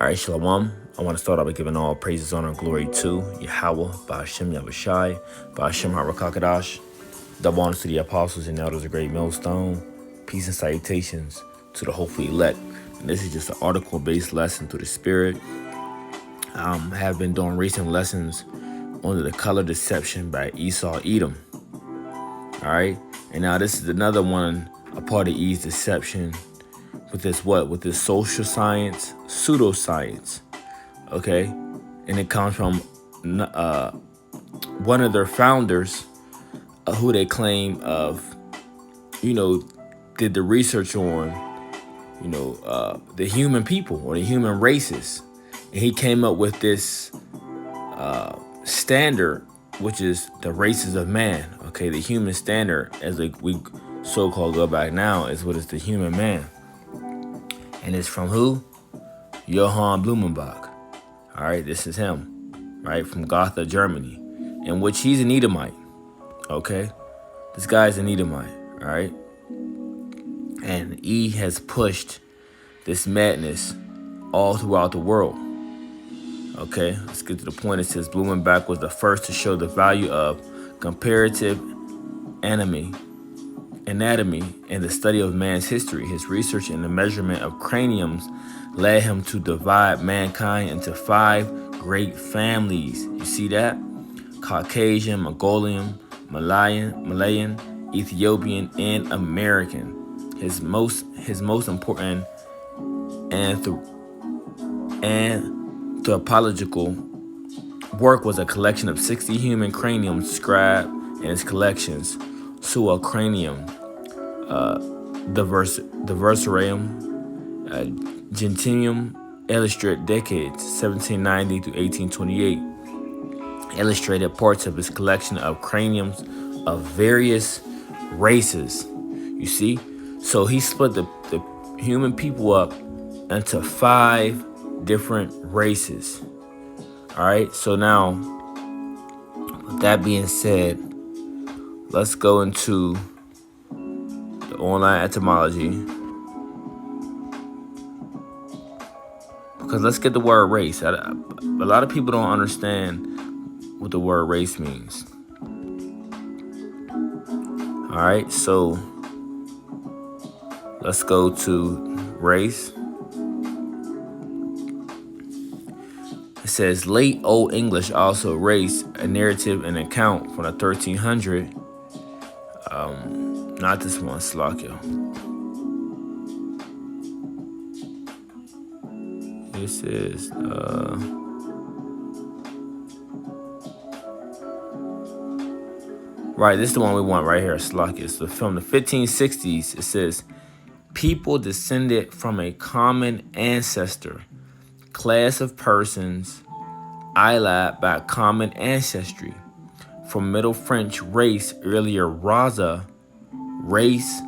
All right, Shalom. I want to start out by giving all praises, honor, and glory to Yahweh, Ba'ashem Yahushai, Ba'ashem Harakakadash. Double honors to the apostles and elders of Great Millstone. Peace and salutations to the hopefully elect. And this is just an article-based lesson through the Spirit. I have been doing recent lessons on the color deception by Esau Edom. All right, and now this is another one, a part of Eve's deception with this with this social science, pseudoscience. Okay, and it comes from one of their founders, who they claim did the research on, the human people or the human races, and he came up with this standard, which is the races of man. Okay, the human standard, as we so-called go back now, is what is the human man, and it's from who? Johann Blumenbach. All right, this is him, right, from Gotha, Germany, in which he's an Edomite. Okay, this guy's an Edomite. All right, and he has pushed this madness all throughout the world. Okay, let's get to the point. It says Blumenbach was the first to show the value of comparative anatomy and the study of man's history. His research in the measurement of craniums led him to divide mankind into 5 great families. You see that? Caucasian, Mongolian, Malayan, Ethiopian, and American. His most important anthropological work was a collection of 60 human craniums described in his collections: Sua Cranium, Diversarium, Gentium, illustrate decades 1790 to 1828. Illustrated parts of his collection of craniums of various races. You see? So he split the human people up into 5 different races. All right, so now, with that being said, let's go into the online etymology, because let's get the word race. A lot of people don't understand what the word race means. All right, so let's go to race. It says late Old English, also race, a narrative and account from the 1300. Not this one, Slovakia. This is right. This is the one we want right here, Slovakia. So from the 1560s, it says people descended from a common ancestor, class of persons allied by common ancestry. From Middle French race, earlier raza, race,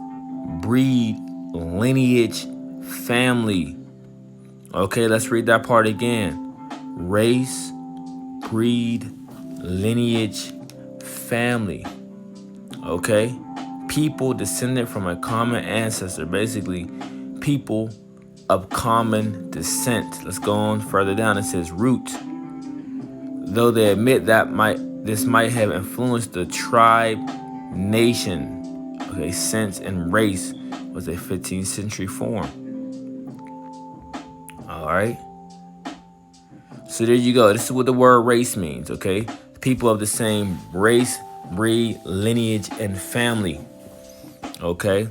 breed, lineage, family. Okay, let's read that part again. Race, breed, lineage, family. Okay, people descended from a common ancestor, basically people of common descent. Let's go on further down. It says root. Though they admit that this might have influenced the tribe nation. Okay, sense and race was a 15th century form. All right. So there you go. This is what the word race means. Okay, people of the same race, breed, lineage, and family. Okay.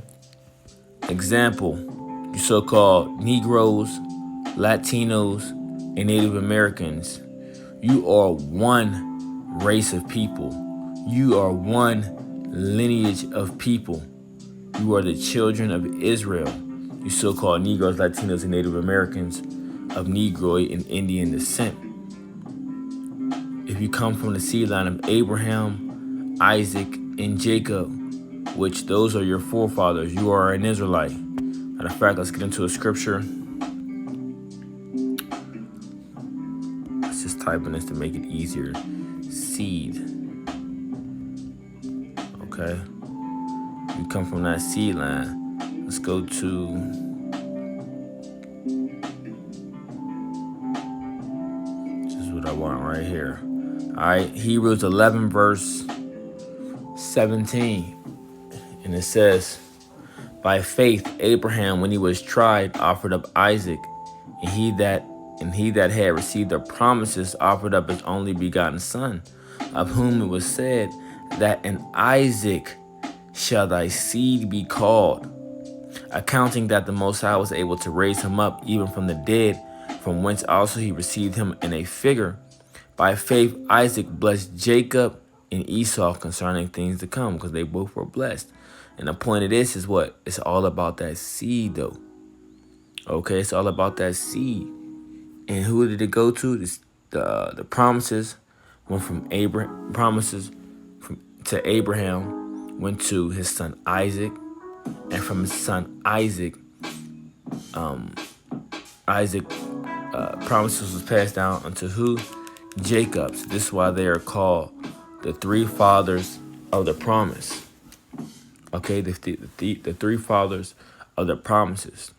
Example: you so-called Negroes, Latinos, and Native Americans. You are one race of people. You are one lineage of people. You are the children of Israel. You so-called Negroes, Latinos, and Native Americans of Negroid and Indian descent. If you come from the seed line of Abraham, Isaac, and Jacob, which those are your forefathers, you are an Israelite. Matter of fact, let's get into a scripture. Let's just type in this to make it easier. Seed. Okay. You come from that seed line. Let's go to what I want right here. All right, Hebrews 11 verse 17, and it says, "By faith Abraham, when he was tried, offered up Isaac, and he that had received the promises offered up his only begotten son, of whom it was said, that in Isaac shall thy seed be called, accounting that the Most High was able to raise him up even from the dead, from whence also he received him in a figure. By faith Isaac blessed Jacob and Esau concerning things to come," because they both were blessed. And the point of this is what? It's all about that seed, though. Okay, it's all about that seed. And who did it go to? The promises went from to Abraham, went to his son Isaac, and from his son Isaac, promises was passed down unto who? Jacob. So this is why they are called the three fathers of the promise. Okay, the three fathers of the promises.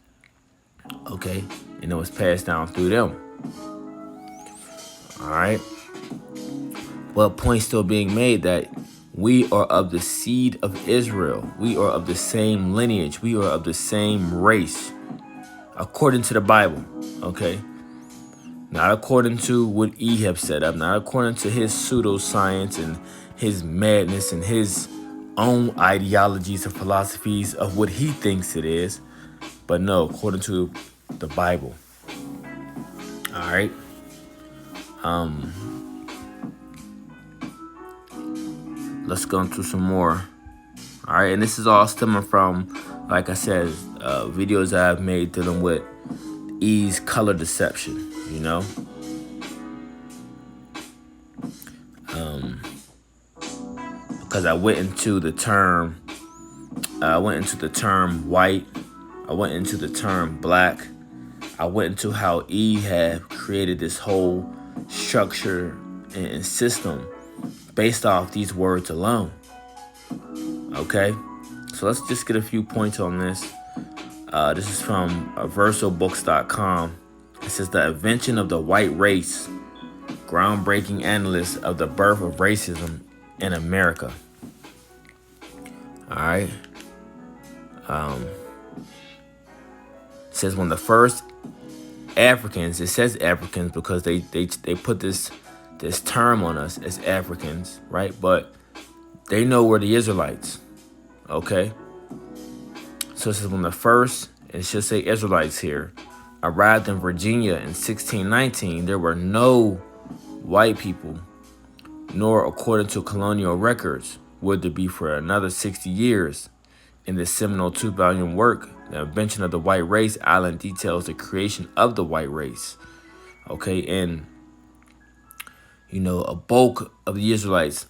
Okay, and it was passed down through them. All right. Well, point still being made that we are of the seed of Israel. We are of the same lineage. We are of the same race, according to the Bible. Okay, not according to what Ehab set up, not according to his pseudoscience and his madness and his own ideologies and philosophies of what he thinks it is, but no, according to the Bible. All right. Let's go into some more. All right, and this is all stemming from, like I said, videos I've made dealing with E's color deception. You know, because I went into the term white. I went into the term black. I went into how E have created this whole structure and system based off these words alone. Okay, so let's just get a few points on this. This is from versobooks.com. It says, "The invention of the white race, groundbreaking analysis of the birth of racism in America." All right. It says when the first Africans, it says Africans because they put this term on us as Africans, right? But they know we're the Israelites. Okay. So it says when the first, it should say Israelites here, arrived in Virginia in 1619, there were no white people, nor according to colonial records would there be for another 60 years. In this seminal 2-volume work, The Invention of the White Race, Allen details the creation of the white race. Okay, and you know, a bulk of the Israelites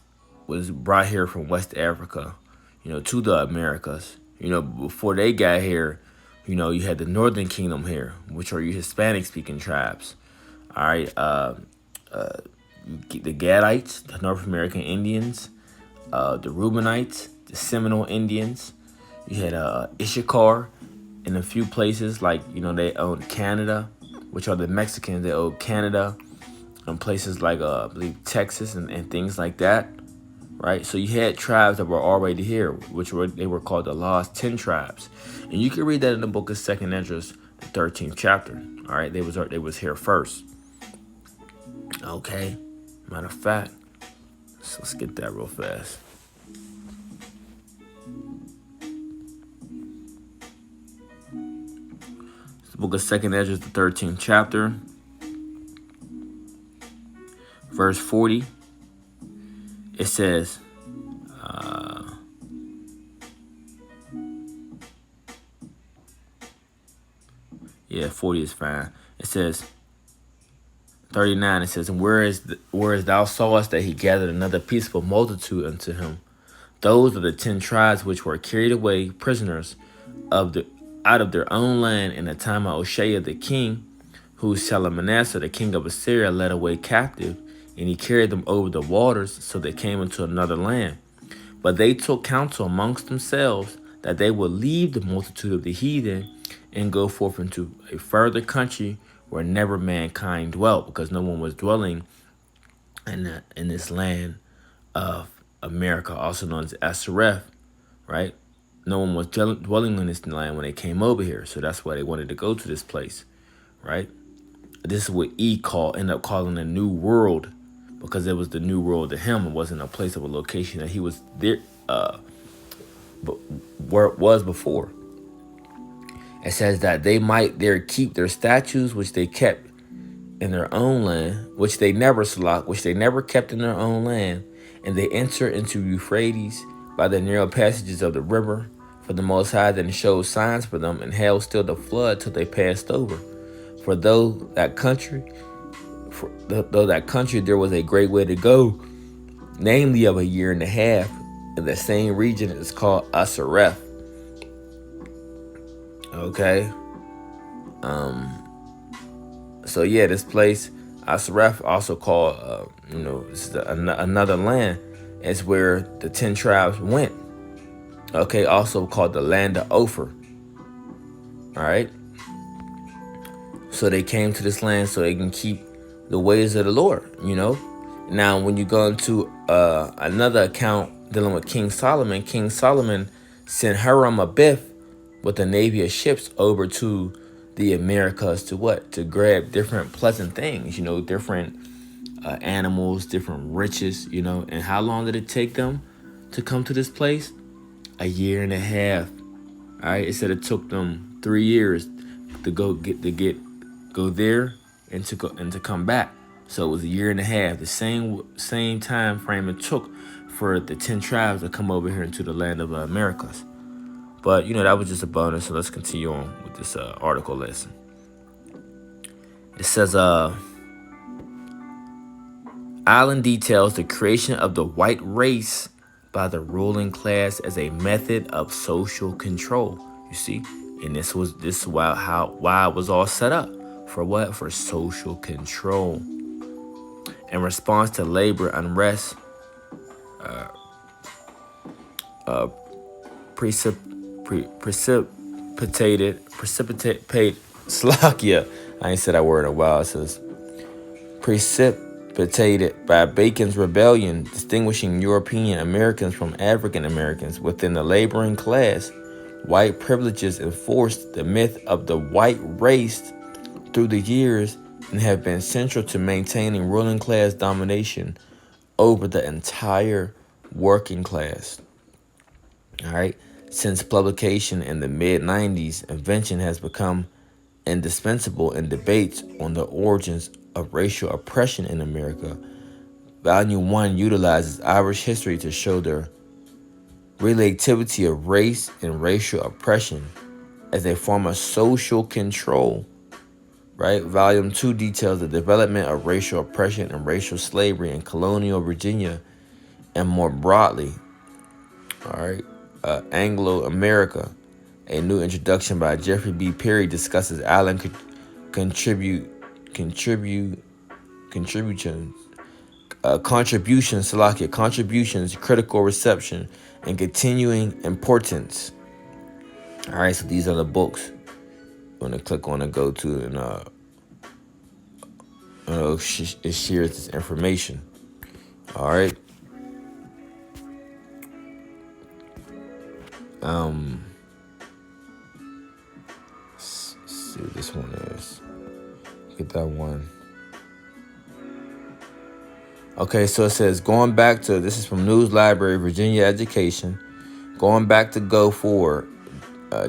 was brought here from West Africa, you know, to the Americas. You know, before they got here, you know, you had the Northern Kingdom here, which are your Hispanic-speaking tribes. All right, the Gadites, the North American Indians, the Reubenites, the Seminole Indians. You had Issachar in a few places, like, you know, they owned Canada, which are the Mexicans. They owned Canada, and places like I believe Texas and things like that, right? So you had tribes that were already here, they were called the Lost 10 Tribes, and you can read that in the book of 2nd Ezra, the 13th chapter. All right, they was here first. Okay, matter of fact, so let's get that real fast. The book of 2nd Ezra, the 13th chapter, verse 40. It says, 40 is fine. It says, 39. It says, whereas thou sawest that he gathered another peaceable multitude unto him, those of the 10 tribes which were carried away prisoners out of their own land in the time of Hoshea the king, who Shalmaneser the king of Assyria led away captive, and he carried them over the waters, so they came into another land. But they took counsel amongst themselves that they would leave the multitude of the heathen and go forth into a further country where never mankind dwelt, because no one was dwelling in this land of America, also known as Asareth, right? No one was dwelling on this land when they came over here, so that's why they wanted to go to this place, right? This is what ended up calling a new world, because it was the new world to him. It wasn't a place of a location that he was there, but where it was before. It says that they might there keep their statues, which they kept in their own land, which they never kept in their own land, and they enter into Euphrates by the narrow passages of the river. For the Most High then showed signs for them, and held still the flood till they passed over. For though that country there was a great way to go, namely of a year and a half, in the same region is called Asareth. Okay. So yeah, this place, Asareth, also called, this is another land. It's where the 10 tribes went. Okay, also called the land of Ophir. All right. So they came to this land so they can keep the ways of the Lord, Now, when you go into another account dealing with King Solomon sent Hiram Abiff with a navy of ships over to the Americas to what? To grab different pleasant things, different animals, different riches, And how long did it take them to come to this place? A year and a half. All right. It said it took them 3 years to go there and to come back. So it was a year and a half, the same time frame it took for the 10 tribes to come over here into the land of Americas. But that was just a bonus. So let's continue on with this article lesson. It says, Island details the creation of the white race by the ruling class as a method of social control. You see, and this is why it was all set up. For what? For social control. In response to labor unrest, precipitate Slovakia. I ain't said that word in a while. It says precipitated by Bacon's rebellion, distinguishing European Americans from African Americans within the laboring class. White privileges enforced the myth of the white race through the years and have been central to maintaining ruling class domination over the entire working class. All right. Since publication in the mid-90s, invention has become indispensable in debates on the origins of racial oppression in America. Volume 1 utilizes Irish history to show the relativity of race and racial oppression as a form of social control. Right? Volume 2 details the development of racial oppression and racial slavery in colonial Virginia and more broadly. All right. Anglo-America, a new introduction by Jeffrey B. Perry, discusses island contributions, critical reception, and continuing importance. All right, so these are the books. I'm gonna click on and go to, and it shares this information. All right. Let's see what this one is. Get that one. Okay, so it says, this is from News Library, Virginia Education. Going back to go forward,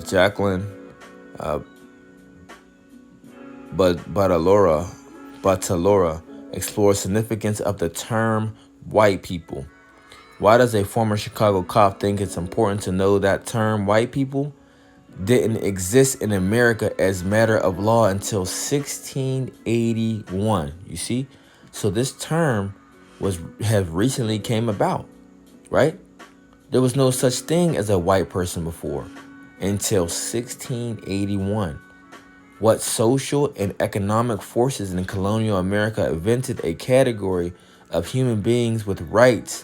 Jacqueline Batalora explores significance of the term white people. Why does a former Chicago cop think it's important to know that term white people didn't exist in America as matter of law until 1681? You see? So this term have recently came about, right? There was no such thing as a white person before until 1681. What social and economic forces in colonial America invented a category of human beings with rights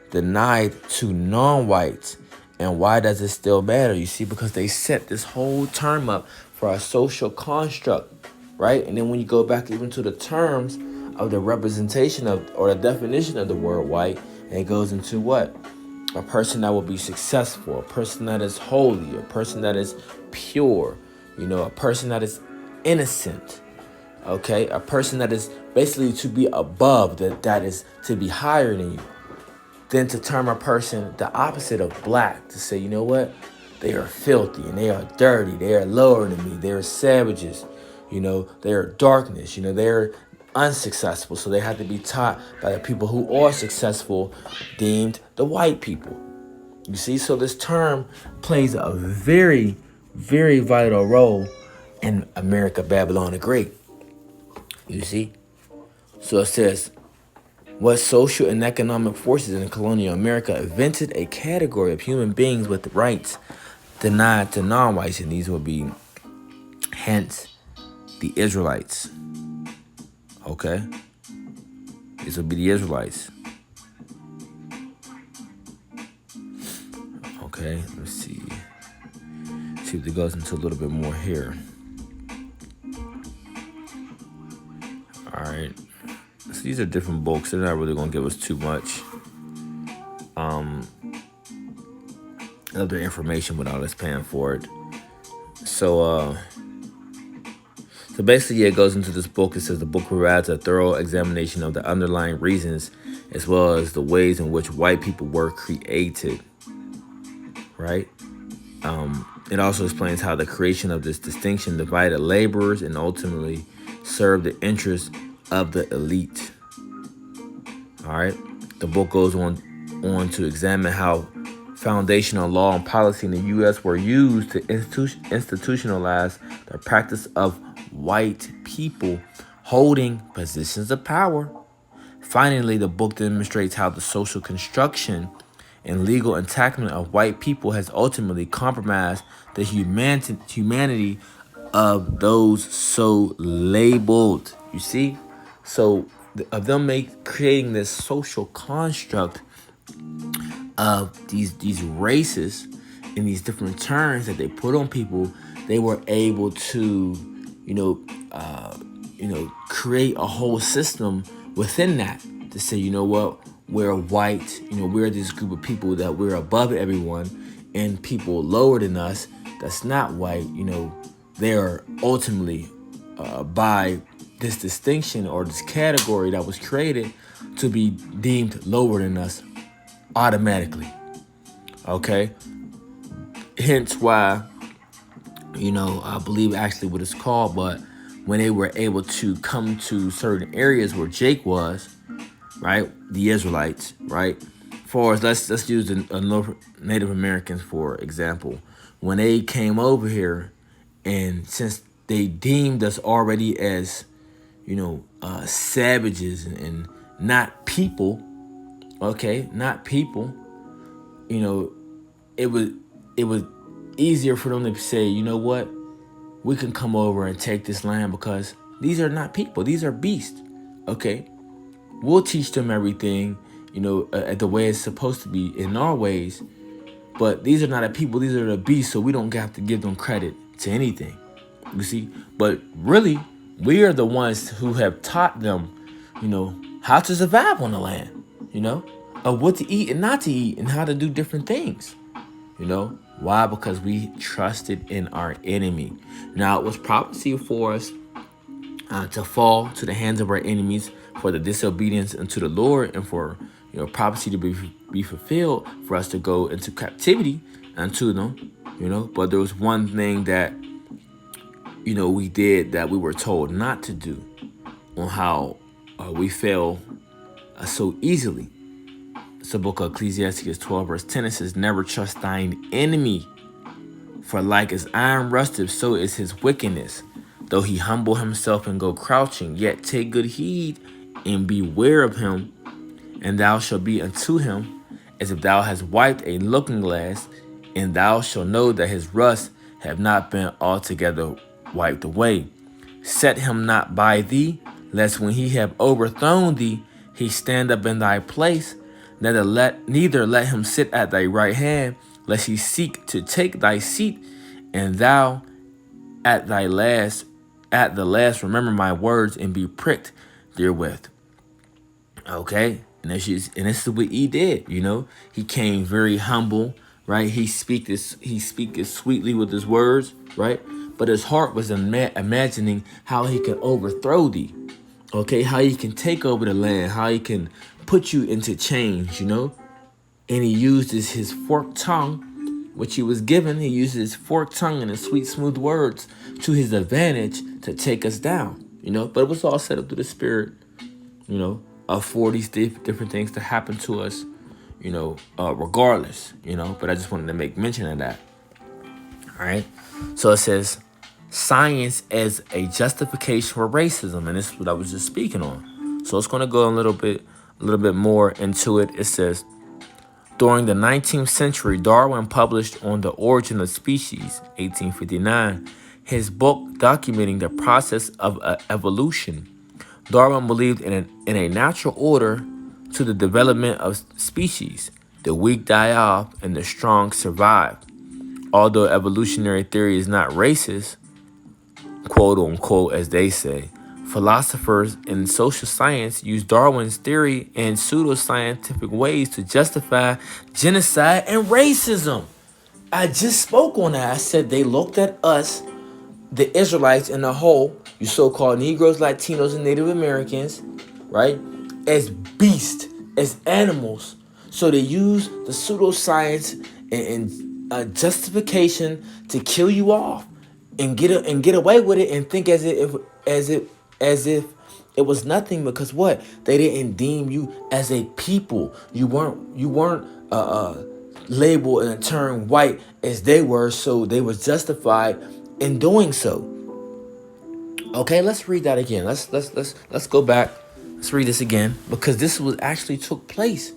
denied to non-whites, and why does it still matter? You see, because they set this whole term up for a social construct, right? And then when you go back even to the terms of the representation of, or the definition of the word white, and it goes into what? A person that will be successful, a person that is holy, a person that is pure, a person that is innocent, okay? A person that is basically to be above, that is to be higher than you. Then to term a person the opposite of black, to say, you know what? They are filthy and they are dirty. They are lower than me. They are savages. They are darkness. They are unsuccessful. So they have to be taught by the people who are successful, deemed the white people. You see? So this term plays a very, very vital role in America, Babylon the Great. You see? So it says, what social and economic forces in colonial America invented a category of human beings with rights denied to non-whites, and these will be, hence, the Israelites. Okay? These will be the Israelites. Okay, let's see. See if it goes into a little bit more here. All right. So these are different books. They're not really going to give us too much other information without us paying for it. So basically, it goes into this book. It says the book provides a thorough examination of the underlying reasons as well as the ways in which white people were created. Right? It also explains how the creation of this distinction divided laborers and ultimately served the interests of the elite. All right. The book goes on to examine how foundational law and policy in the U.S. were used to institutionalize the practice of white people holding positions of power. Finally, the book demonstrates how the social construction and legal entitlement of white people has ultimately compromised the humanity of those so labeled. You see? So of them creating this social construct of these races and these different terms that they put on people, they were able to, create a whole system within that to say, you know what, we're white, we're this group of people that we're above everyone, and people lower than us that's not white, they're ultimately by this distinction or this category that was created to be deemed lower than us automatically. Okay? Hence why, I believe actually what it's called, but when they were able to come to certain areas where Jake was, right, the Israelites, right, for us, let's use the Native Americans for example. When they came over here, and since they deemed us already as, savages and not people, okay, not people, it was easier for them to say, you know what, we can come over and take this land because these are not people, these are beasts, okay? We'll teach them everything, the way it's supposed to be in our ways, but these are not the people, these are the beasts, so we don't have to give them credit to anything, you see? But really, we are the ones who have taught them, how to survive on the land, of what to eat and not to eat and how to do different things, Why? Because we trusted in our enemy. Now, it was prophecy for us to fall to the hands of our enemies for the disobedience unto the Lord, and for prophecy to be fulfilled for us to go into captivity unto them, But there was one thing that we did that we were told not to do, on how we fell so easily. It's the book of Ecclesiastes 12 verse 10. It says, never trust thine enemy, for like as iron rusteth, so is his wickedness. Though he humble himself and go crouching, yet take good heed and beware of him, and thou shalt be unto him as if thou hast wiped a looking glass, and thou shalt know that his rust have not been altogether wiped away. Set him not by thee, lest when he have overthrown thee, he stand up in thy place. Neither let him sit at thy right hand, lest he seek to take thy seat, and thou at the last remember my words and be pricked, therewith. Okay, and this is what he did. He came very humble, right? He speaketh sweetly with his words, right? But his heart was imagining how he could overthrow thee. Okay, how he can take over the land, how he can put you into chains, And he used his forked tongue, which he was given. He used his forked tongue and his sweet, smooth words to his advantage to take us down, But it was all set up through the Spirit, for these different things to happen to us, regardless, But I just wanted to make mention of that. All right. So it says, science as a justification for racism, and this is what I was just speaking on. So it's going to go a little bit more into it. It says, during the 19th century, Darwin published On the Origin of Species, 1859, his book documenting the process of evolution. Darwin believed in a natural order to the development of species. The weak die off and the strong survive. Although evolutionary theory is not racist, quote unquote, as they say, philosophers in social science use Darwin's theory in pseudoscientific ways to justify genocide and racism. I just spoke on that. I said they looked at us, the Israelites in the whole, you so-called Negroes, Latinos, and Native Americans, right, as beasts, as animals. So they use the pseudoscience and justification to kill you off and get away with it and think as if it was nothing, because what? They didn't deem you as a people. You weren't labeled and turned white as they were, so they were justified in doing so. Okay, let's read that again. Let's go back. Let's read this again, because this is what actually took place.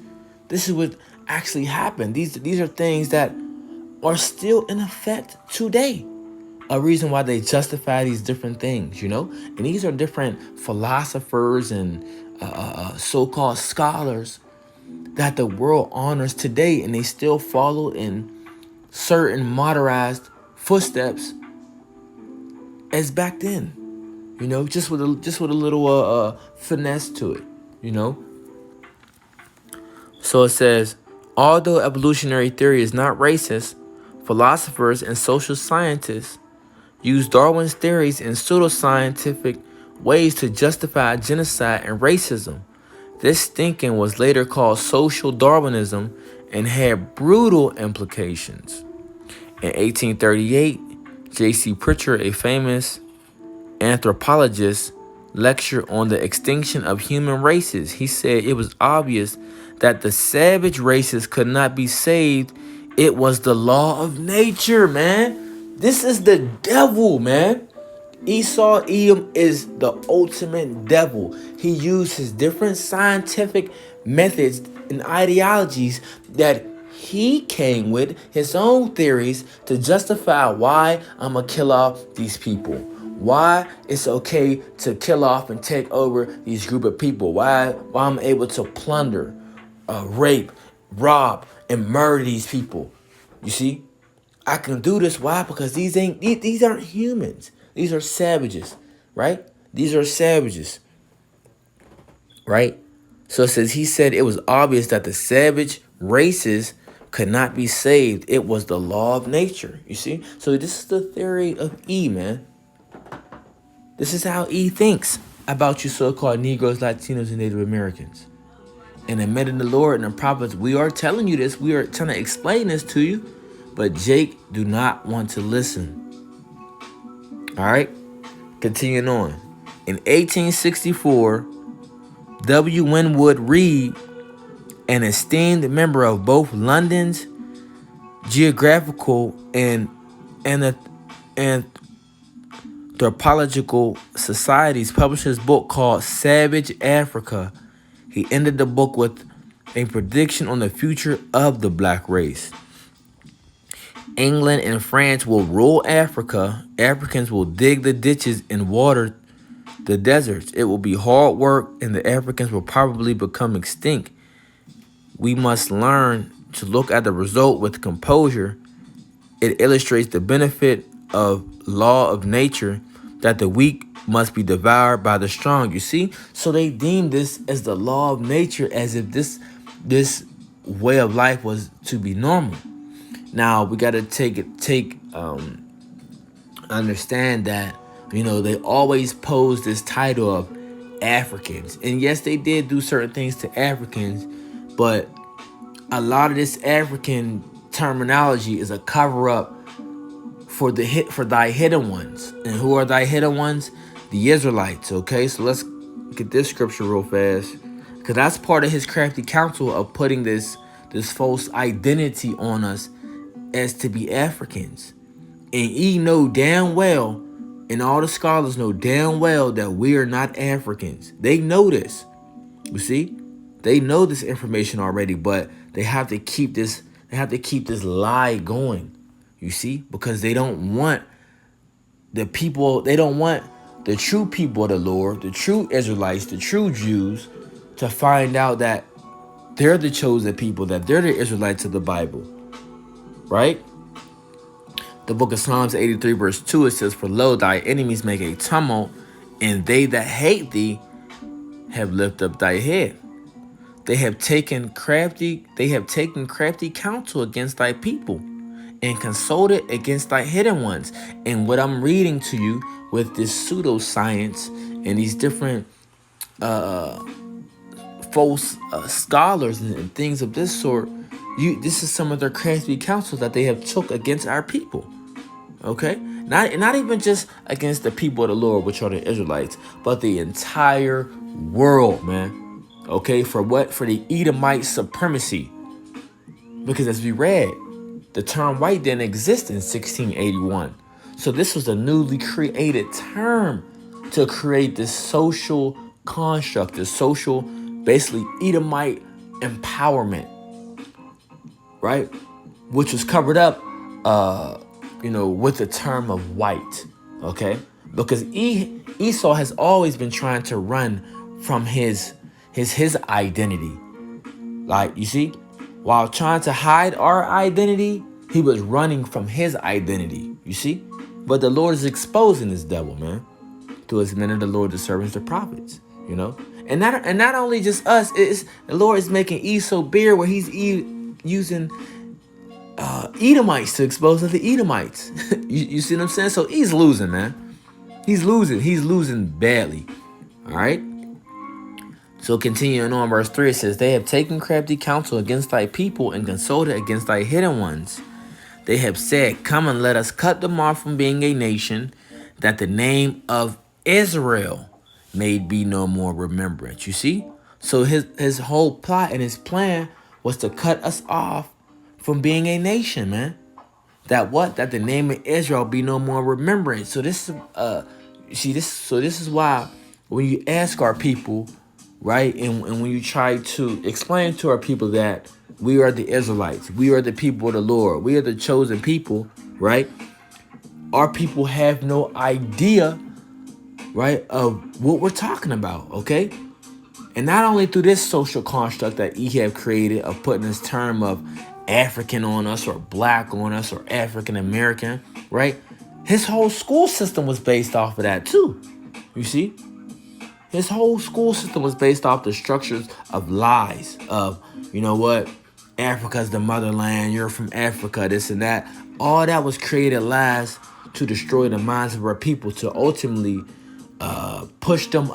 This is what actually happened. These are things that are still in effect today. A reason why they justify these different things, And these are different philosophers and so-called scholars that the world honors today, and they still follow in certain modernized footsteps as back then, just with a little finesse to it, So it says, although evolutionary theory is not racist, philosophers and social scientists use Darwin's theories in pseudoscientific ways to justify genocide and racism. This thinking was later called social Darwinism and had brutal implications. In 1838, J.C. Pritchard, a famous anthropologist, lectured on the extinction of human races. He said it was obvious that the savage races could not be saved. It was the law of nature, man. This is the devil, man. Esau, Edom is the ultimate devil. He used his different scientific methods and ideologies that he came with, his own theories, to justify why I'm going to kill off these people. Why it's okay to kill off and take over these group of people. Why I'm able to plunder, rape, rob, and murder these people. You see? I can do this. Why? Because these aren't humans. These are savages, right? These are savages, right? So it says, he said it was obvious that the savage races could not be saved. It was the law of nature, you see? So this is the theory of E, man. This is how E thinks about you so-called Negroes, Latinos, and Native Americans. And admitting the Lord and the prophets, we are telling you this. We are trying to explain this to you. But Jake do not want to listen. All right? Continuing on. In 1864, W. Winwood Reade, an esteemed member of both London's Geographical and Anthropological Societies, published his book called Savage Africa. He ended the book with a prediction on the future of the black race. England and France will rule Africa. Africans will dig the ditches and water the deserts. It will be hard work, and the Africans will probably become extinct. We must learn to look at the result with composure. It illustrates the benefit of law of nature, that the weak must be devoured by the strong. You see? So they deemed this as the law of nature, as if this way of life was to be normal. Now we gotta understand that, they always pose this title of Africans. And yes, they did do certain things to Africans, but a lot of this African terminology is a cover up for thy hidden ones. And who are thy hidden ones? The Israelites. Okay, so let's get this scripture real fast, because that's part of his crafty counsel of putting this false identity on us as to be Africans. And ye know damn well, and all the scholars know damn well, that we are not Africans. They know this. You see, they know this information already, but they have to keep this. They have to keep this lie going. You see, because they don't want the people. They don't want the true people of the Lord, the true Israelites, the true Jews, to find out that they're the chosen people, that they're the Israelites of the Bible, right? The book of Psalms 83 verse 2, it says, "For lo, thy enemies make a tumult, and they that hate thee have lifted up thy head. They have taken crafty counsel against thy people, and consulted against thy hidden ones." And what I'm reading to you with this pseudoscience and these different false scholars and things of this sort, this is some of their crafty counsel that they have took against our people. Okay, not even just against the people of the Lord, which are the Israelites, but the entire world, man. Okay, for what? For the Edomite supremacy. Because as we read, the term white didn't exist in 1681. So this was a newly created term to create this social construct, this social, basically Edomite empowerment, right? Which was covered up, with the term of white, okay? Because Esau has always been trying to run from his identity. Like, you see, while trying to hide our identity, he was running from his identity, you see? But the Lord is exposing this devil, man, to his men of the Lord, the servants, the prophets, And not only just us, it's the Lord is making Esau bear, where he's using Edomites to expose other Edomites. you see what I'm saying? So he's losing, man. He's losing badly. All right. So continuing on, verse 3, it says, "They have taken crafty counsel against thy people, and consulted against thy hidden ones. They have said, Come and let us cut them off from being a nation, that the name of Israel may be no more remembrance." You see? So his whole plot and his plan was to cut us off from being a nation, man. That the name of Israel be no more remembrance. So this is why when you ask our people, right, and when you try to explain to our people that we are the Israelites, we are the people of the Lord, we are the chosen people, right? Our people have no idea, right, of what we're talking about, okay? And not only through this social construct that he have created of putting this term of African on us, or black on us, or African American, right? His whole school system was based off of that too. You see? His whole school system was based off the structures of lies of, Africa's the motherland, you're from Africa, this and that. All that was created lies to destroy the minds of our people, to ultimately push them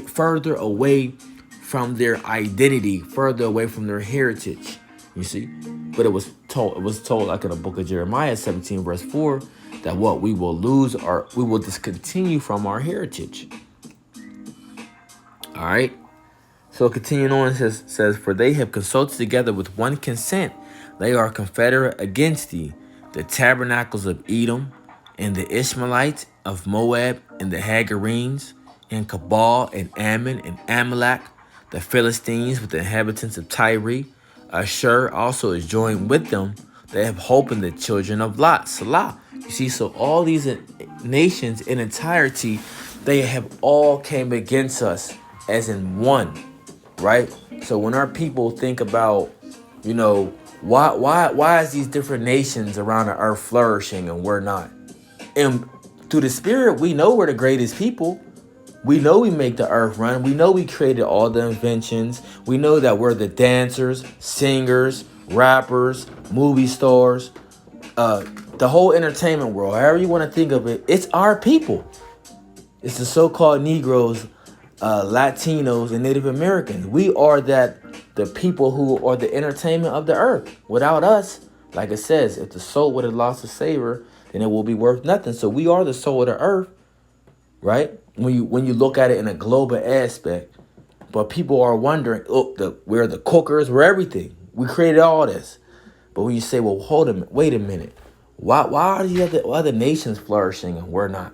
further away from their identity, further away from their heritage. You see? But it was told like in the book of Jeremiah 17 verse 4, that we will discontinue from our heritage. All right. So continuing on, it says, "For they have consulted together with one consent. They are confederate against thee, the tabernacles of Edom, and the Ishmaelites of Moab, and the Hagarenes, and Cabal, and Ammon, and Amalek, the Philistines with the inhabitants of Tyre. Ashur also is joined with them. They have hope in the children of Lot." Salah. You see, so all these nations in entirety, they have all came against us as in one, right? So when our people think about, why is these different nations around the earth flourishing and we're not? And Through the spirit, we know we're the greatest people. We know we make the earth run. We know we created all the inventions. We know that we're the dancers, singers, rappers, movie stars, the whole entertainment world, however you want to think of it. It's our people. It's the so-called Negroes, Latinos, and Native Americans. We are the people who are the entertainment of the earth. Without us, like it says, if the soul would have lost a savor, then it will be worth nothing. So we are the soul of the earth, right? When you look at it in a global aspect. But people are wondering, we're the cookers, we're everything. We created all this. But when you say, well, wait a minute. Why are these other nations flourishing and we're not?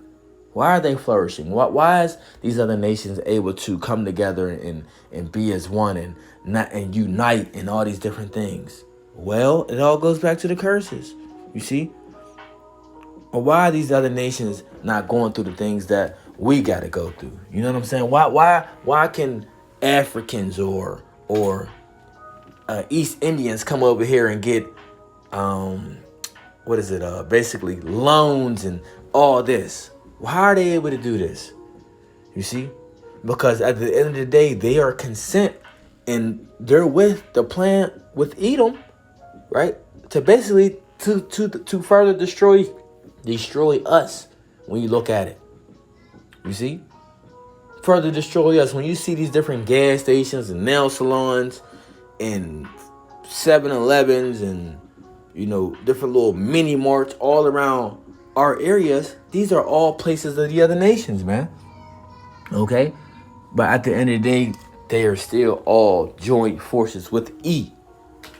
Why are they flourishing? Why is these other nations able to come together and be as one and unite and all these different things? Well, it all goes back to the curses, you see? Or why are these other nations not going through the things that we got to go through? You know what I'm saying? Why can Africans or East Indians come over here and get basically loans and all this? Why are they able to do this? You see? Because at the end of the day, they are consent and they're with the plan with Edom, right? To basically to further destroy us when you look at it. You see? Further destroy us. When you see these different gas stations and nail salons and 7-Elevens and, different little mini marts all around our areas, these are all places of the other nations, man. Okay? But at the end of the day, they are still all joint forces with E.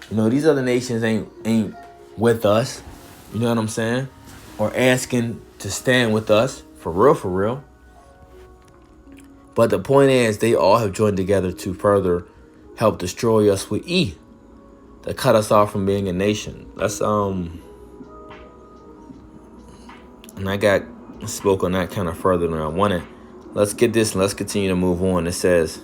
These other nations ain't with us. You know what I'm saying? Or asking to stand with us. For real. But the point is, they all have joined together to further help destroy us with E. To cut us off from being a nation. That's and I spoke on that kind of further than I wanted. Let's get this and let's continue to move on. It says,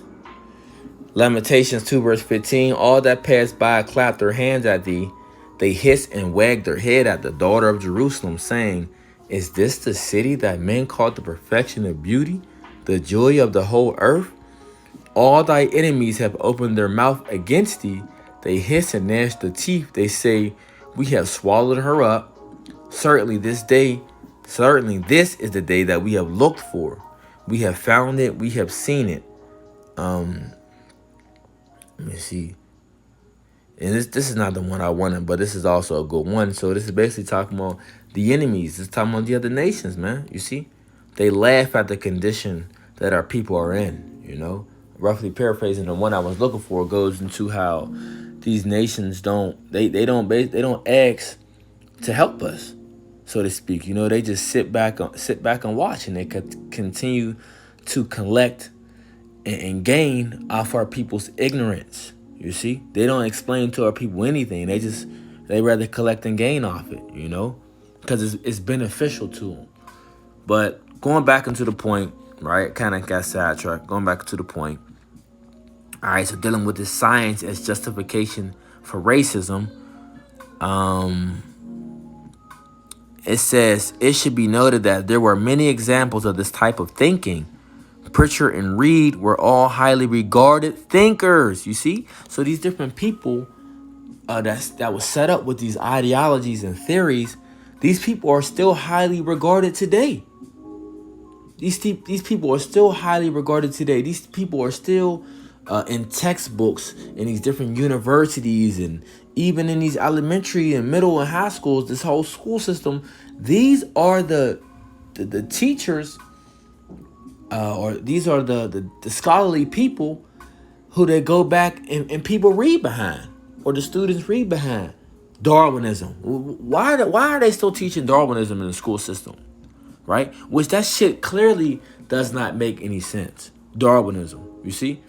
Lamentations 2 verse 15, all that passed by clapped their hands at thee. They hissed and wagged their head at the daughter of Jerusalem, saying, is this the city that men call the perfection of beauty, the joy of the whole earth? All thy enemies have opened their mouth against thee. They hiss and gnash the teeth. They say, we have swallowed her up. Certainly this is the day that we have looked for. We have found it. We have seen it. Let me see. And this is not the one I wanted, but this is also a good one. So this is basically talking about the enemies. It's talking about the other nations, man. You see? They laugh at the condition that our people are in, Roughly paraphrasing, the one I was looking for goes into how these nations don't ask to help us, so to speak. They just sit back and watch, and they continue to collect and gain off our people's ignorance. You see, they don't explain to our people anything. They rather collect and gain off it, because it's beneficial to them. But going back into the point, right? Kind of got sidetracked. Going back to the point. All right, so dealing with this science as justification for racism. It says, it should be noted that there were many examples of this type of thinking. Pritchard and Reed were all highly regarded thinkers, you see? So these different people that was set up with these ideologies and theories, these people are still highly regarded today. These people are still highly regarded today. These people are still in textbooks in these different universities and even in these elementary and middle and high schools, this whole school system. These are the teachers, or these are the scholarly people who they go back and people read behind, or the students read behind. Darwinism. Why are they still teaching Darwinism in the school system? Right? Which that shit clearly does not make any sense. Darwinism, you see?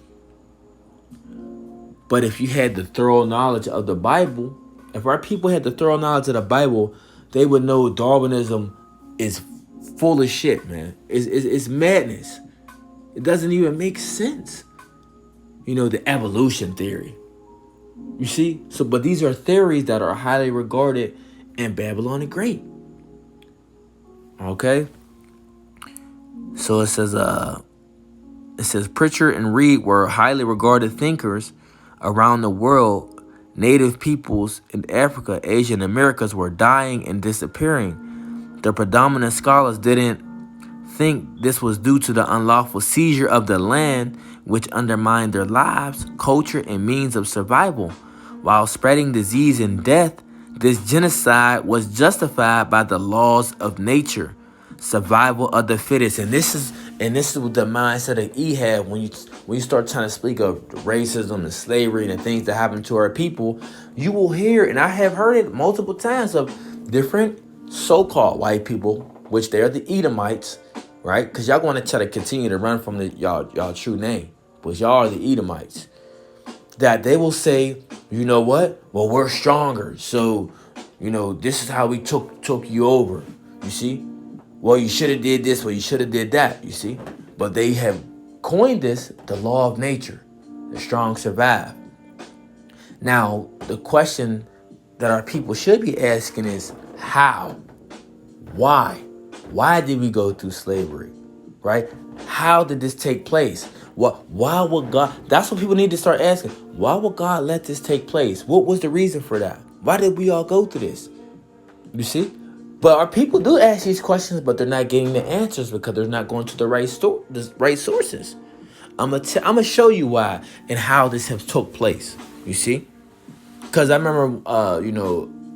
But if you had the thorough knowledge of the Bible, if our people had the thorough knowledge of the Bible, they would know Darwinism is full of shit, man. It's madness. It doesn't even make sense. The evolution theory. You see? But these are theories that are highly regarded in Babylon the Great. Okay? So it says Pritchard and Reed were highly regarded thinkers around the world. Native peoples in Africa, Asia, and Americas were dying and disappearing. The predominant scholars didn't think this was due to the unlawful seizure of the land, which undermined their lives, culture, and means of survival. While spreading disease and death, this genocide was justified by the laws of nature, survival of the fittest. And this is what the mindset of E had when you start trying to speak of racism and slavery and the things that happen to our people. You will hear, and I have heard it multiple times, of different so-called white people, which they're the Edomites, right? Because y'all want to try to continue to run from y'all true name, but y'all are the Edomites. That they will say, you know what? Well, we're stronger, so this is how we took you over. You see? Well, you should have did this. Well, you should have did that. You see? But they have coined this the law of nature. The strong survive. Now, the question that our people should be asking is how? Why? Why did we go through slavery? Right? How did this take place? Why would God? That's what people need to start asking. Why would God let this take place? What was the reason for that? Why did we all go through this? You see? But our people do ask these questions, but they're not getting the answers because they're not going to the right sources. I'm gonna show you why and how this has took place. You see? Because I remember, a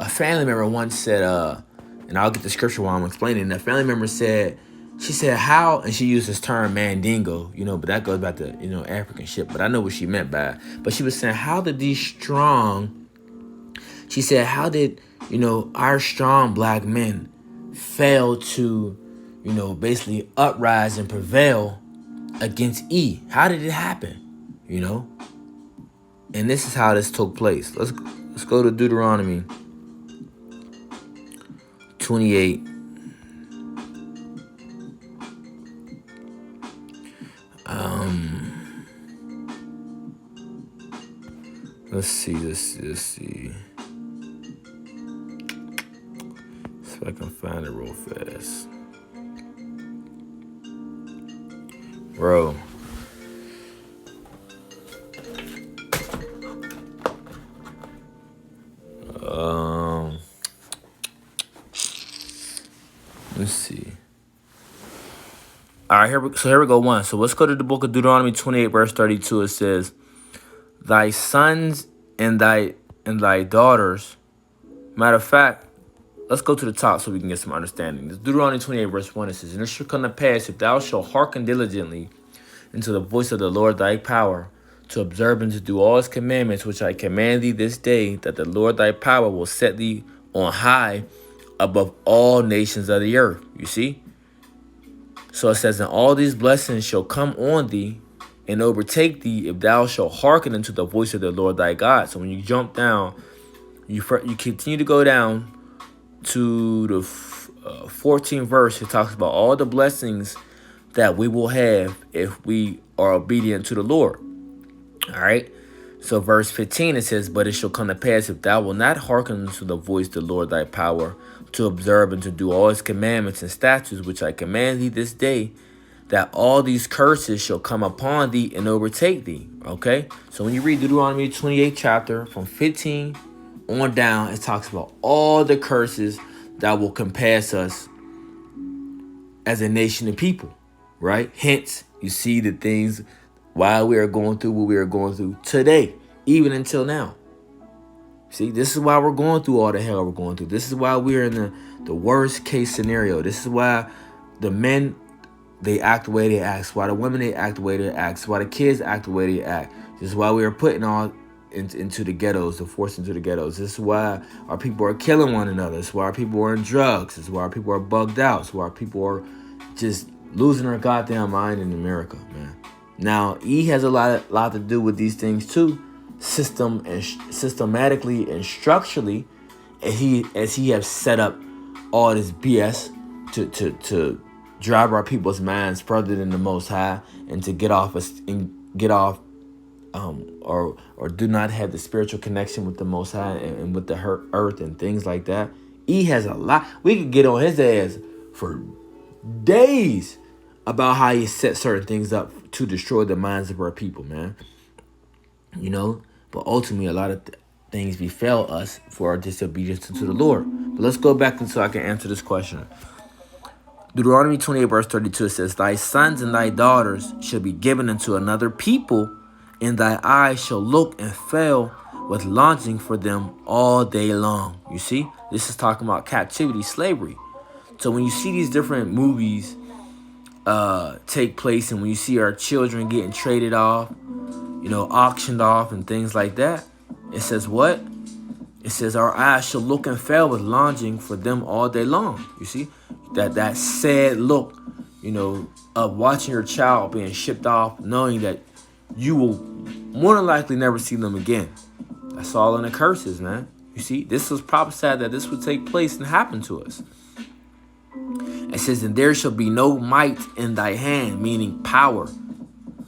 family member once said, and I'll get the scripture while I'm explaining. A family member said, she said, how, and she used this term mandingo, but that goes back to, African shit, but I know what she meant by it. But she was saying, how did these strong, she said, how did, our strong black men fail to, basically uprise and prevail against E? How did it happen? And this is how this took place. Let's go to Deuteronomy 28. Let's see. See if I can find it real fast. Bro. Let's see. All right, here we go. One. So let's go to the book of Deuteronomy 28, verse 32. It says, "Thy sons and thy daughters." Matter of fact, let's go to the top so we can get some understanding. This Deuteronomy 28, verse 1. It says, "And it shall come to pass, if thou shalt hearken diligently into the voice of the Lord thy power, to observe and to do all his commandments which I command thee this day, that the Lord thy power will set thee on high above all nations of the earth." You see? So it says, "And all these blessings shall come on thee and overtake thee, if thou shalt hearken unto the voice of the Lord thy God." So when you jump down, you continue to go down to the 14th verse. It talks about all the blessings that we will have if we are obedient to the Lord. All right. So verse 15, it says, "But it shall come to pass, if thou wilt not hearken unto the voice of the Lord thy power, to observe and to do all his commandments and statutes which I command thee this day, that all these curses shall come upon thee and overtake thee." Okay. So when you read Deuteronomy 28 chapter from 15 on down, it talks about all the curses that will compass us as a nation of people, right? Hence, you see the things why we are going through what we are going through today, even until now. See, this is why we're going through all the hell we're going through. This is why we're in the worst case scenario. This is why the men, they act the way they act. This is why the women, they act the way they act. This is why the kids act the way they act. This is why we are putting all into the ghettos, the forced into the ghettos. This is why our people are killing one another. This is why our people are in drugs. This is why our people are bugged out. This is why our people are just losing their goddamn mind in America, man. Now, E has a lot to do with these things too, systematically and structurally, as he has set up all this BS to drive our people's minds further than the Most High, and to get off or do not have the spiritual connection with the Most High and with the earth and things like that. E has a lot. We could get on his ass for days about how he set certain things up to destroy the minds of our people, man. You know, but ultimately a lot of things befell us for our disobedience to the Lord. But let's go back until I can answer this question. Deuteronomy 28 verse 32 says, thy sons and thy daughters shall be given unto another people, and thy eyes shall look and fail with longing for them all day long. You see, this is talking about captivity, slavery. So when you see these different movies take place, and when you see our children getting traded off, you know, auctioned off and things like that, it says what? It says our eyes shall look and fail with longing for them all day long. You see, that sad look, you know, of watching your child being shipped off, knowing that you will more than likely never see them again. That's all in the curses, man. You see, this was prophesied that this would take place and happen to us. It says, and there shall be no might in thy hand, meaning power.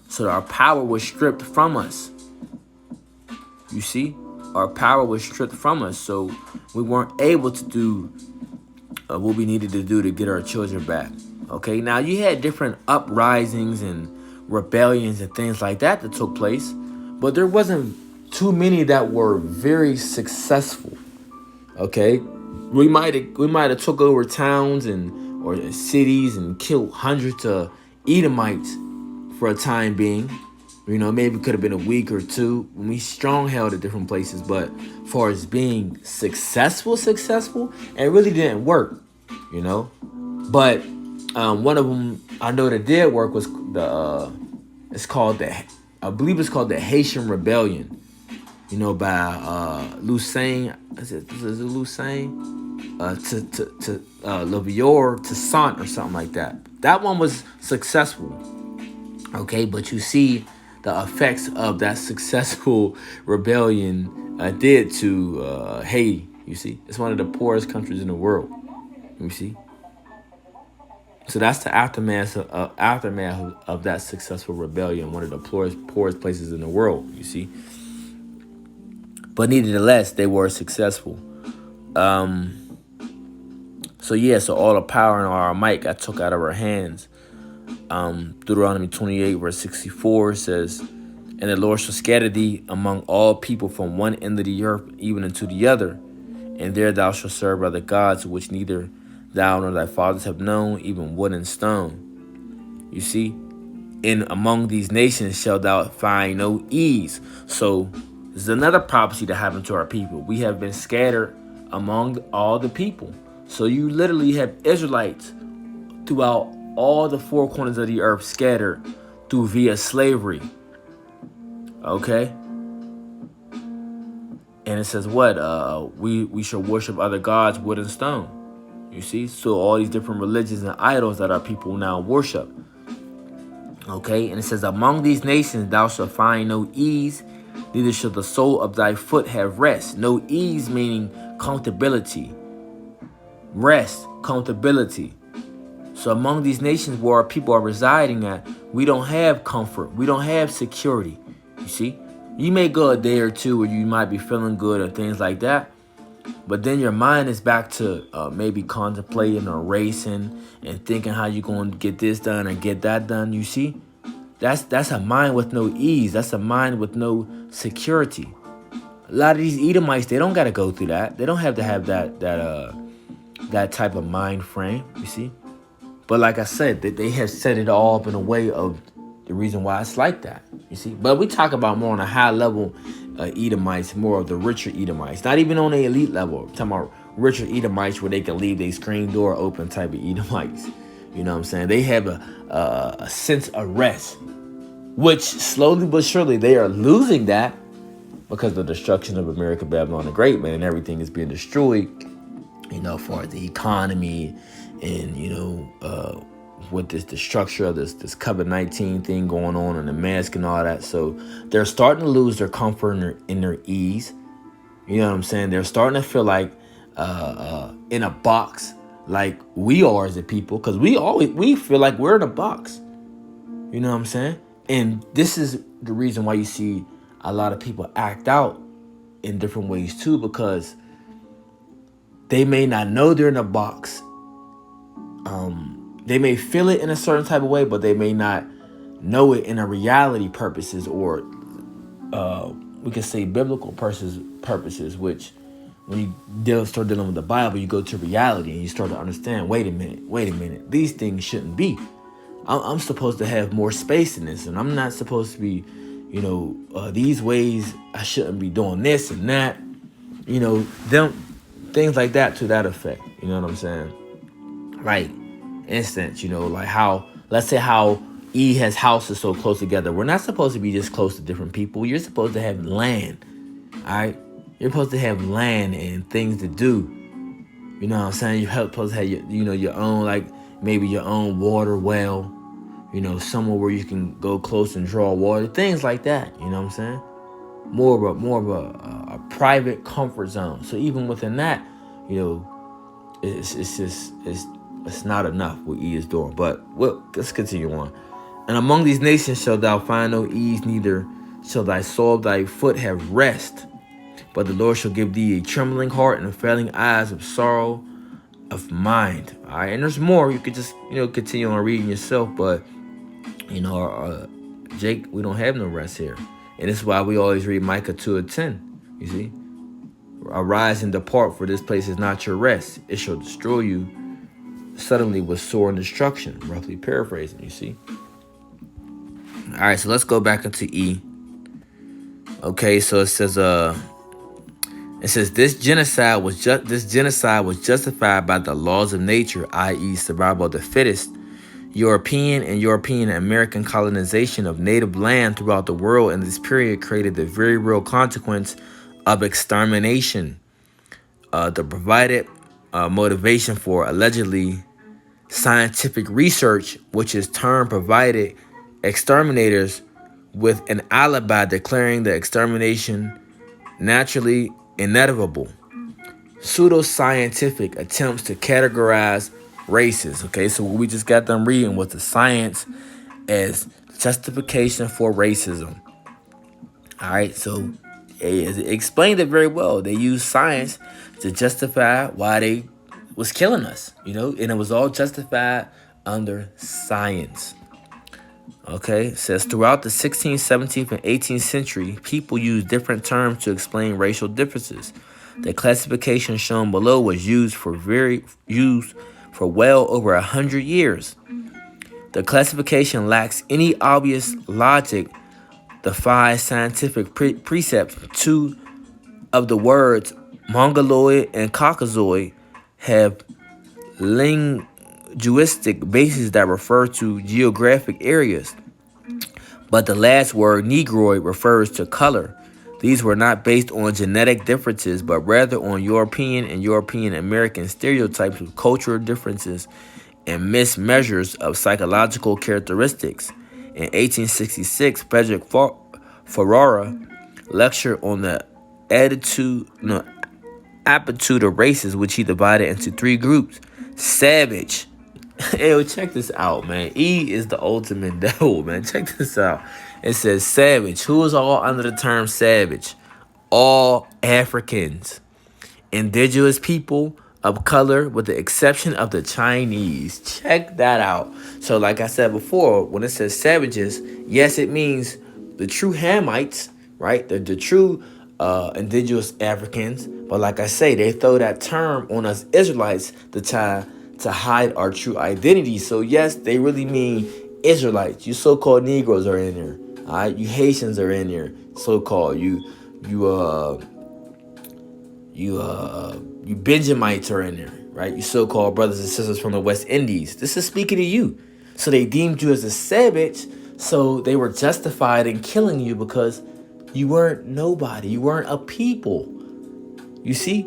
So our power was stripped from us. You see, our power was stripped from us. So we weren't able to do what we needed to do to get our children back. Okay, now you had different uprisings and rebellions and things like that took place, but there wasn't too many that were very successful. Okay, we might have took over towns or cities and killed hundreds of Edomites for a time being. You know, maybe it could have been a week or two when we strong held at different places, but as far as being successful, it really didn't work, you know. But one of them I know that did work was I believe it's called the Haitian Rebellion, you know, by Lucien, is it Lucien? To Levior to Sant or something like that. That one was successful. Okay, but you see the effects of that successful rebellion did to Haiti. You see, it's one of the poorest countries in the world. You see, so that's the aftermath of that successful rebellion, one of the poorest places in the world. You see, but nevertheless, they were successful. So all the power and all our might got took out of our hands. Deuteronomy 28 verse 64 says, and the Lord shall scatter thee among all people from one end of the earth even unto the other, and there thou shalt serve other gods which neither thou nor thy fathers have known, even wood and stone. You see, in among these nations shalt thou find no ease. So this is another prophecy that happened to our people. We have been scattered among all the people. So you literally have Israelites throughout all the four corners of the earth scattered through via slavery. Okay? And it says what? We shall worship other gods, wood and stone. You see? So all these different religions and idols that our people now worship. Okay? And it says, among these nations thou shalt find no ease, neither shall the sole of thy foot have rest. No ease meaning comfortability. Rest, comfortability. So among these nations where our people are residing at, we don't have comfort. We don't have security. You see? You may go a day or two where you might be feeling good or things like that, but then your mind is back to maybe contemplating or racing and thinking how you're going to get this done and get that done. You see? That's a mind with no ease. That's a mind with no security. A lot of these Edomites, they don't got to go through that. They don't have to have that type of mind frame, you see? But like I said, they have set it all up in a way of the reason why it's like that, you see? But we talk about more on a high level Edomites, more of the richer Edomites. Not even on the elite level. We're talking about richer Edomites where they can leave their screen door open type of Edomites. You know what I'm saying? They have a sense of rest, which slowly but surely they are losing that because of the destruction of America, Babylon the Great, man, and everything is being destroyed, you know, for the economy and, you know, with the structure of this COVID-19 thing going on and the mask and all that. So they're starting to lose their comfort and their ease. You know what I'm saying? They're starting to feel like in a box, like we are as a people, because we feel like we're in a box. You know what I'm saying? And this is the reason why you see a lot of people act out in different ways too, because they may not know they're in a box. they may feel it in a certain type of way, but they may not know it in a reality purposes, or we could say biblical purposes, which when you start dealing with the Bible, you go to reality and you start to understand, wait a minute, these things shouldn't be. I'm supposed to have more space in this, and I'm not supposed to be, these ways. I shouldn't be doing this and that, them things like that, to that effect. You know what I'm saying? Like, instance, like how, let's say how E has houses so close together. We're not supposed to be this close to different people. You're supposed to have land, all right? You're supposed to have land and things to do. You know what I'm saying? You're supposed to have your own, like maybe your own water well, somewhere where you can go close and draw water, things like that. You know what I'm saying? More of a private comfort zone. So even within that, it's not enough what E is doing. But let's continue on. And among these nations shalt thou find no ease, neither shall thy soul, thy foot have rest. But the Lord shall give thee a trembling heart and a failing eyes of sorrow of mind. All right, and there's more. You could just continue on reading yourself, but Jake, we don't have no rest here, and this is why we always read Micah 2:10. You see, arise and depart, for this place is not your rest. It shall destroy you suddenly with sore and destruction. Roughly paraphrasing, you see. All right, so let's go back into E. Okay, so it says this genocide was justified by the laws of nature, i.e., survival of the fittest. European and European American colonization of native land throughout the world in this period created the very real consequence of extermination. The provided motivation for allegedly scientific research, which is term provided exterminators with an alibi declaring the extermination naturally inevitable. Pseudoscientific attempts to categorize races. Okay, so what we just got done reading was the science as justification for racism. All right, so it explained it very well. They used science to justify why they was killing us, and it was all justified under science. Okay, it says throughout the 16th, 17th, and 18th century, people used different terms to explain racial differences. The classification shown below was used for well over 100 years. The classification lacks any obvious logic, defies scientific precepts. Two of the words Mongoloid and Caucasoid have linguistic bases that refer to geographic areas, but the last word Negroid refers to color. These were not based on genetic differences, but rather on European and European American stereotypes of cultural differences and mismeasures of psychological characteristics. In 1866, Frederick Ferrara lectured on the aptitude of races, which he divided into three groups. Savage. Hey, check this out, man. E is the ultimate devil, man. Check this out. It says savage. Who is all under the term savage? All Africans, indigenous people of color, with the exception of the Chinese. Check that out. So like I said before, when it says savages, yes, it means the true Hamites, right? The true indigenous Africans. But like I say, they throw that term on us Israelites to hide our true identity. So yes, they really mean Israelites. You so-called Negroes are in there. All right, you Haitians are in there. So-called you Benjamites are in there, right? You so-called brothers and sisters from the West Indies. This is speaking to you. So they deemed you as a savage. So they were justified in killing you because you weren't nobody. You weren't a people. You see?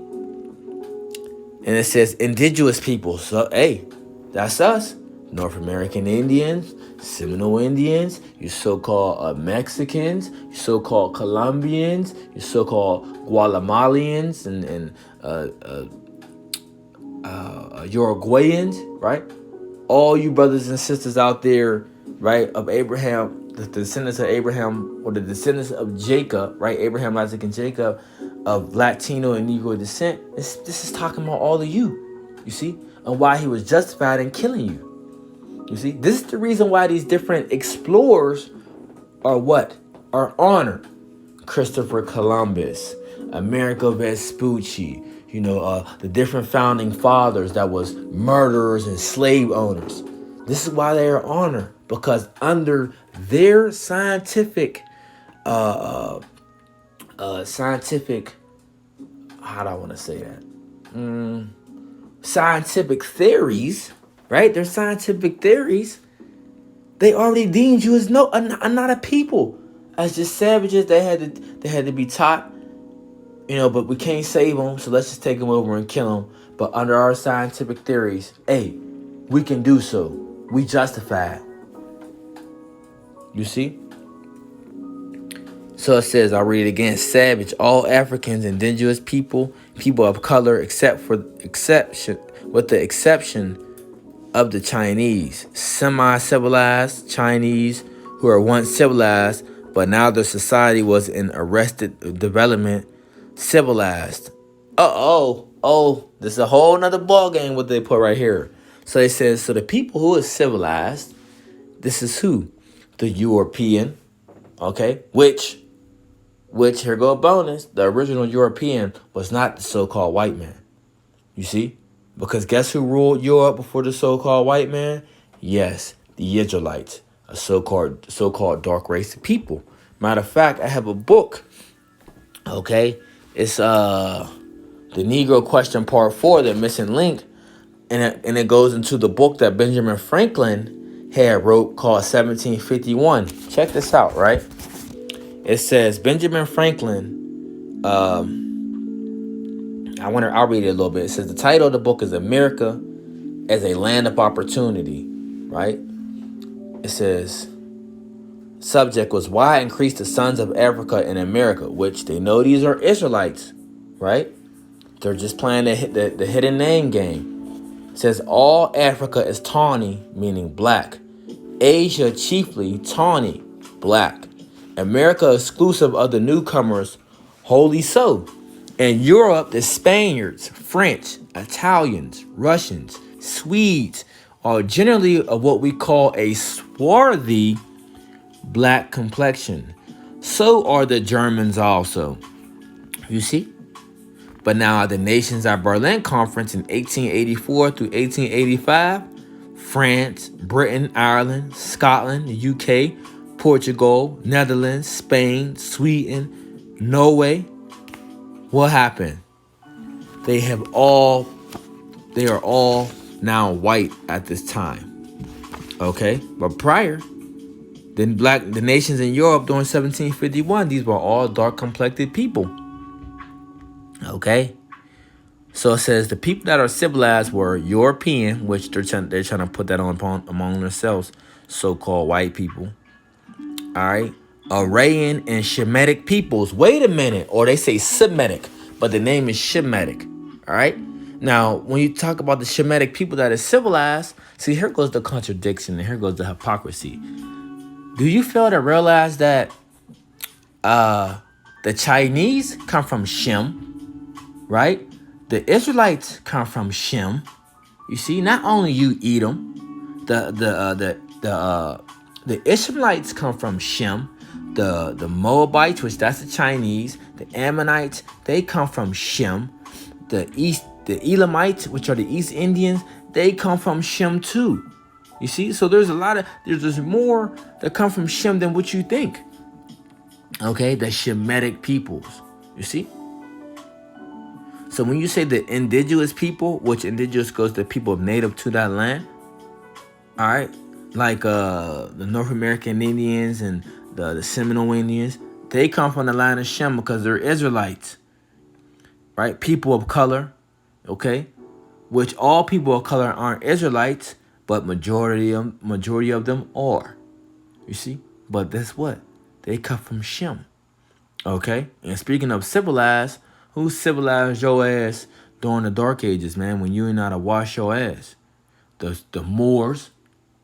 And it says indigenous people. So, hey, that's us. North American Indians, Seminole Indians, your so-called Mexicans, your so-called Colombians, your so-called Guatemalans, and Uruguayans, right? All you brothers and sisters out there, right, of Abraham, the descendants of Abraham, or the descendants of Jacob, right? Abraham, Isaac, and Jacob, of Latino and Negro descent. This is talking about all of you, you see, and why he was justified in killing you. You see, this is the reason why these different explorers are what? Are honored. Christopher Columbus, Amerigo Vespucci, the different founding fathers that was murderers and slave owners. This is why they are honored, because under their scientific, how do I want to say that? Scientific theories, right? Their scientific theories, they already deemed you as not a people, as just savages. They had to be taught, but we can't save them, so let's just take them over and kill them. But under our scientific theories, hey, we can do so. We justify it. You see? So it says, I'll read it again. Savage, all Africans, indigenous people of color, with the exception of the Chinese, semi-civilized Chinese who are once civilized, but now their society was in arrested development, civilized. This is a whole nother ball game what they put right here. So it says, so the people who is civilized, this is who? The European, okay? Which, here go a bonus, the original European was not the so-called white man. You see? Because guess who ruled Europe before the so-called white man? Yes, the Israelites, a so-called dark race of people. Matter of fact, I have a book, okay? It's the Negro Question Part 4, the missing link, and it goes into the book that Benjamin Franklin had wrote called 1751. Check this out, right? It says Benjamin Franklin, I'll read it a little bit. It says the title of the book is America as a Land of Opportunity, right? It says subject was why increase the sons of Africa in America, which they know these are Israelites, right? They're just playing the hidden name game. It says all Africa is tawny, meaning black. Asia chiefly tawny, black. America exclusive of the newcomers, wholly so. In Europe, the Spaniards, French, Italians, Russians, Swedes are generally of what we call a swarthy black complexion. So are the Germans also. You see? But now at the Nations at Berlin Conference in 1884 through 1885, France, Britain, Ireland, Scotland, the UK, Portugal, Netherlands, Spain, Sweden, Norway. What happened? They are all now white at this time. Okay? But prior, the nations in Europe during 1751, these were all dark-complected people. Okay? So it says the people that are civilized were European, which they're trying to put that on among themselves, so-called white people. All right? Aryan and Shemitic peoples. Wait a minute. Or they say Semitic, but the name is Shemitic. All right? Now, when you talk about the Shemitic people that are civilized, see, here goes the contradiction and here goes the hypocrisy. Do you fail to realize that the Chinese come from Shem, right? The Israelites come from Shem. You see, not only you Edom, the Ishmaelites come from Shem. The Moabites, which that's the Chinese, the Ammonites, they come from Shem. The Elamites, which are the East Indians, they come from Shem too. You see, so there's more that come from Shem than what you think. Okay, the Shemitic peoples. You see. So when you say the indigenous people, which indigenous goes to people native to that land, all right, like the North American Indians and the Seminole Indians, they come from the line of Shem because they're Israelites, right? People of color, okay, which all people of color aren't Israelites, but majority of them are. You see, but that's what they come from Shem, okay. And speaking of civilized, who civilized your ass during the Dark Ages, man? When you ain't know how to wash your ass, the Moors,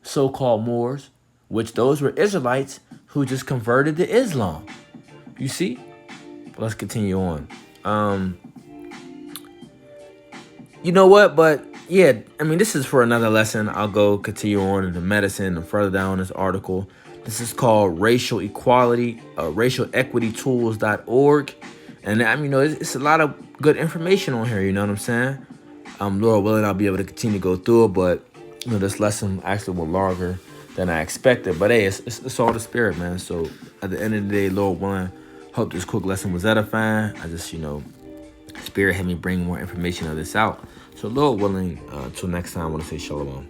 so-called Moors, which those were Israelites who just converted to Islam. You see? But let's continue on. You know what? But yeah, I mean, this is for another lesson. I'll go continue on into medicine and further down this article. This is called Racial Equality, racialequitytools.org. And I mean, it's a lot of good information on here, you know what I'm saying? Lord willing, I'll be able to continue to go through it, but this lesson actually went longer than I expected. But hey, it's all the spirit, man. So at the end of the day, Lord willing, hope this quick lesson was edifying. I just, spirit had me bring more information of this out. So Lord willing, till next time, I want to say shalom.